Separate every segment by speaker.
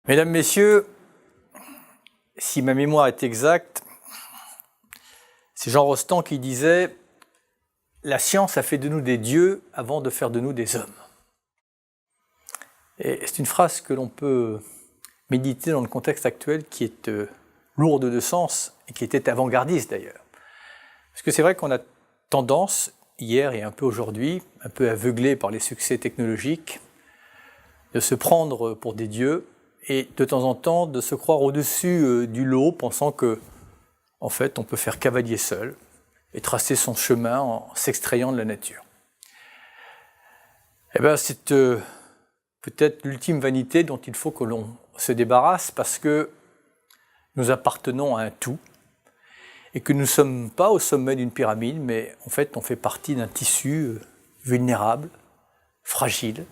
Speaker 1: Mesdames, Messieurs, si ma mémoire est exacte, c'est Jean Rostand qui disait « La science a fait de nous des dieux avant de faire de nous des hommes ». Et c'est une phrase que l'on peut méditer dans le contexte actuel qui est lourde de sens et qui était avant-gardiste d'ailleurs. Parce que c'est vrai qu'on a tendance, hier et un peu aujourd'hui, un peu aveuglé par les succès technologiques, de se prendre pour des dieux et de temps en temps de se croire au-dessus du lot, pensant que, en fait, on peut faire cavalier seul et tracer son chemin en s'extrayant de la nature. Eh bien, c'est peut-être l'ultime vanité dont il faut que l'on se débarrasse parce que nous appartenons à un tout et que nous ne sommes pas au sommet d'une pyramide, mais en fait, on fait partie d'un tissu vulnérable, fragile,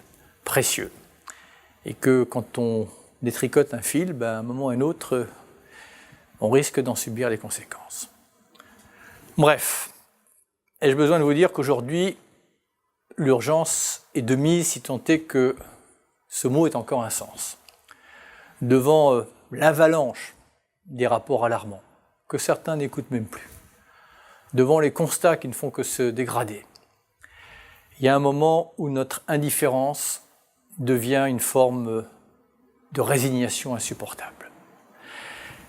Speaker 1: précieux. Et que quand on détricote un fil, à un moment ou à un autre, on risque d'en subir les conséquences. Bref, ai-je besoin de vous dire qu'aujourd'hui, l'urgence est de mise, si tant est que ce mot ait encore un sens. Devant l'avalanche des rapports alarmants, que certains n'écoutent même plus, devant les constats qui ne font que se dégrader, il y a un moment où notre indifférence devient une forme de résignation insupportable.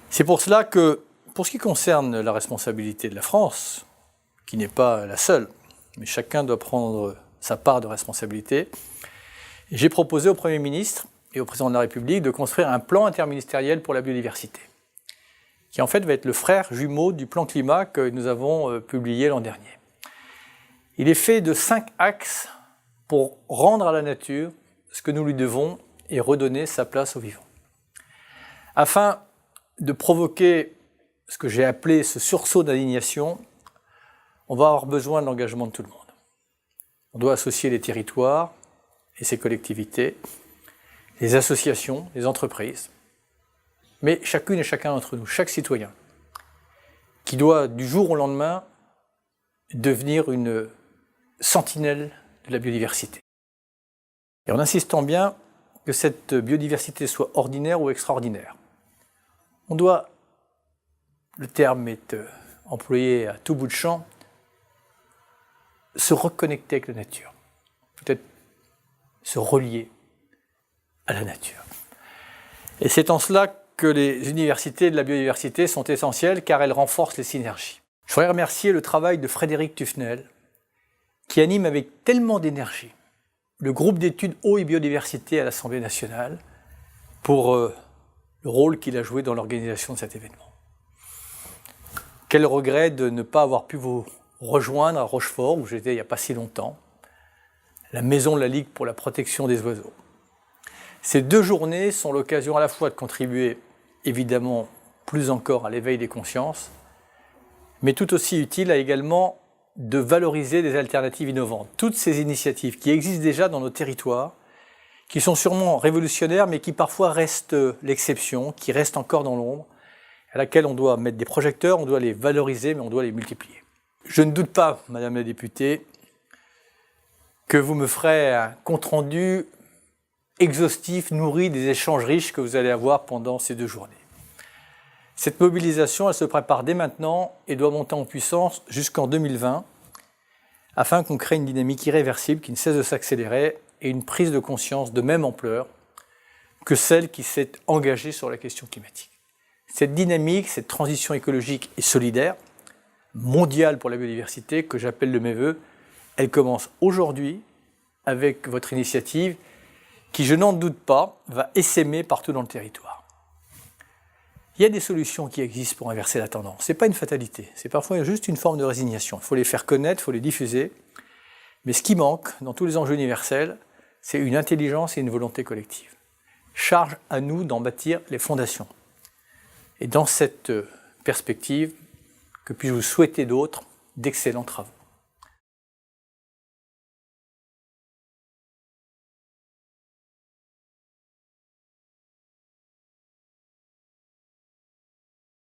Speaker 1: C'est pour cela que, pour ce qui concerne la responsabilité de la France, qui n'est pas la seule, mais chacun doit prendre sa part de responsabilité, j'ai proposé au Premier ministre et au Président de la République de construire un plan interministériel pour la biodiversité, qui en fait va être le frère jumeau du plan climat que nous avons publié l'an dernier. Il est fait de 5 axes pour rendre à la nature ce que nous lui devons et redonner sa place aux vivants. Afin de provoquer ce que j'ai appelé ce sursaut d'indignation, on va avoir besoin de l'engagement de tout le monde. On doit associer les territoires et ses collectivités, les associations, les entreprises, mais chacune et chacun d'entre nous, chaque citoyen, qui doit du jour au lendemain devenir une sentinelle de la biodiversité. Et en insistant bien que cette biodiversité soit ordinaire ou extraordinaire. On doit, le terme est employé à tout bout de champ, se reconnecter avec la nature, peut-être se relier à la nature. Et c'est en cela que les universités de la biodiversité sont essentielles car elles renforcent les synergies. Je voudrais remercier le travail de Frédéric Tufnel qui anime avec tellement d'énergie le groupe d'études eau et biodiversité à l'Assemblée nationale pour le rôle qu'il a joué dans l'organisation de cet événement. Quel regret de ne pas avoir pu vous rejoindre à Rochefort, où j'étais il n'y a pas si longtemps, la maison de la Ligue pour la protection des oiseaux. Ces 2 journées sont l'occasion à la fois de contribuer, évidemment, plus encore à l'éveil des consciences, mais tout aussi utile à également de valoriser des alternatives innovantes. Toutes ces initiatives qui existent déjà dans nos territoires, qui sont sûrement révolutionnaires, mais qui parfois restent l'exception, qui restent encore dans l'ombre, à laquelle on doit mettre des projecteurs, on doit les valoriser, mais on doit les multiplier. Je ne doute pas, Madame la députée, que vous me ferez un compte-rendu exhaustif, nourri des échanges riches que vous allez avoir pendant ces 2 journées. Cette mobilisation, elle se prépare dès maintenant et doit monter en puissance jusqu'en 2020, afin qu'on crée une dynamique irréversible qui ne cesse de s'accélérer et une prise de conscience de même ampleur que celle qui s'est engagée sur la question climatique. Cette dynamique, cette transition écologique et solidaire, mondiale pour la biodiversité, que j'appelle de mes vœux, elle commence aujourd'hui avec votre initiative qui, je n'en doute pas, va essaimer partout dans le territoire. Il y a des solutions qui existent pour inverser la tendance. Ce n'est pas une fatalité, c'est parfois juste une forme de résignation. Il faut les faire connaître, il faut les diffuser. Mais ce qui manque dans tous les enjeux universels, c'est une intelligence et une volonté collective. Charge à nous d'en bâtir les fondations. Et dans cette perspective, que puis-je vous souhaiter d'autres d'excellents travaux.